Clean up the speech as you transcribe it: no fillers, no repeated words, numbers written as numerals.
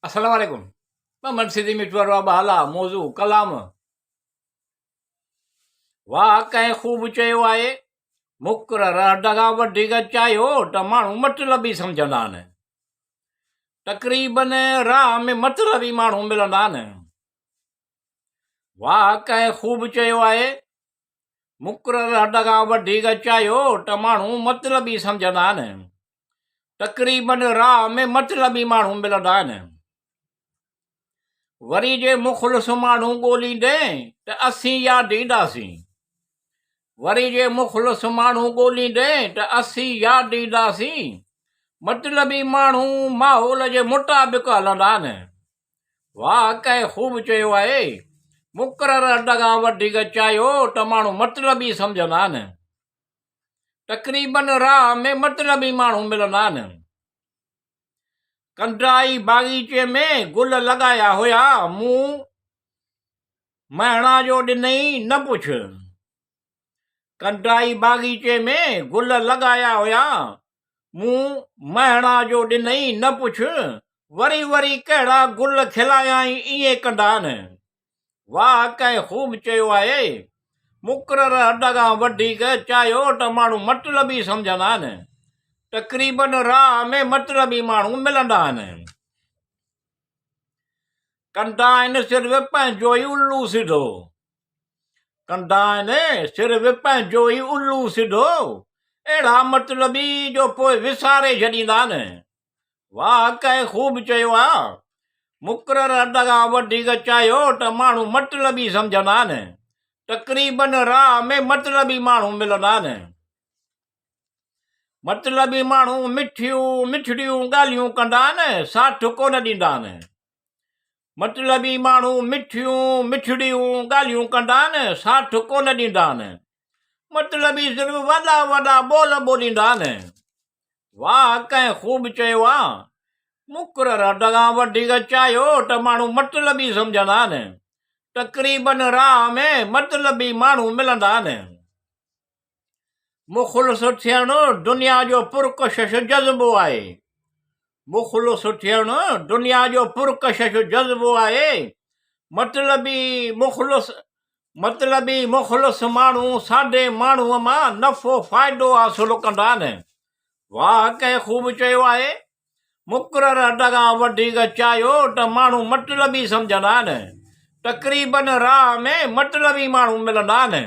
अस्सलाम वालेकुम। मोहम्मद सिद्दीक मिठवार बाला मौजू कलाम। वाह कंहिं ख़ूब चयो आहे, मुक़रर डगा वधीक चाहियो त माण्हू मतिलबी सम्झंदा आहिनि। तक़रीबन राह में मतिलबी माण्हू मिलंदा आहिनि। वाह कंहिं ख़ूब चयो आहे, मुक़रर डगा वधीक चाहियो त माण्हू मतिलबी सम्झंदा आहिनि। तक़रीबन राह में मतिलबी माण्हू मिलंदा आहिनि। वरी जे मुख़लिस माण्हू ॻोल्हींदे त असीं यादि ईंदासीं। वरी जे मुख़लिस माण्हू ॻोल्हींदे त असीं यादि ईंदासीं। मतिलबी माण्हू माहौल जे मुताबिक़ हलंदा आहिनि। वाह कंहिं ख़ूब चयो आहे, मुक़रर डगा वधीक चाहियो त माण्हू मतिलबी सम्झंदा आहिनि। तक़रीबन राह में मतिलबी माण्हू मिलंदा आहिनि। कंडाई बाग़ीचे में गुल लॻाया हुया, मूं महणा जो ॾिनई न पुछ। कंडाई बाग़ीचे में गुल लॻाया हुया, मूं महणा जो ॾिनई न पुछ। वरी वरी कहिड़ा गुल खिलायाई ईअं कंदा आहिनि। वाह कंहिं ख़ूब चयो आहे, मुक़रर डगा वधीक चाहियो त माण्हू मतिलबी सम्झंदा आहिनि। तक़रीबन राह में मतिलबी माण्हू मिलंदा आहिनि। कंदा आहिनि सिर्फ़ पंहिंजो ई उल्लू सिधो। कंदा आहिनि सिर्फ़ पंहिंजो ई उल्लू सिधो। अहिड़ा मतिलबी जो पोइ विसारे छॾींदा आहिनि। वाह कंहिं ख़ूब चयो आहे, मुक़रर डगा वधीक चाहियो त माण्हू मतिलबी सम्झंदा आहिनि। तक़रीबन राह में मतिलबी माण्हू मिलंदा आहिनि। मतिलबी माण्हू मिठियूं मिठड़ियूं ॻाल्हियूं कंदा आहिनि, साठ कोन ॾींदा आहिनि। मतिलबी माण्हू मिठियूं मिठड़ियूं ॻाल्हियूं कंदा आहिनि, साठ कोन ॾींदा आहिनि। मतिलबी सिर्फ़ वॾा वॾा ॿोल ॿोलींदा आहिनि। वाह कंहिं ख़ूब चयो आहे, मुक़रर डगा वधीक चाहियो त माण्हू मतिलबी सम्झंदा आहिनि। तक़रीबन राह में मतिलबी माण्हू मिलंदा आहिनि। मुख़लिस थियणु दुनिया जो पुरकशिश जज़्बो आहे। मुख़लिस थियणु दुनिया जो पुरकशिश जज़्बो आहे। मतिलबी मुख़लिस माण्हू सादे माण्हूअ मां नफ़ो फ़ाइदो हासिलु कंदा आहिनि। वाह कंहिं ख़ूब चयो आहे, मुक़रर डगा वधीक चाहियो त माण्हू मतिलबी सम्झंदा आहिनि। तक़रीबन राह में मतिलबी माण्हू मिलंदा आहिनि।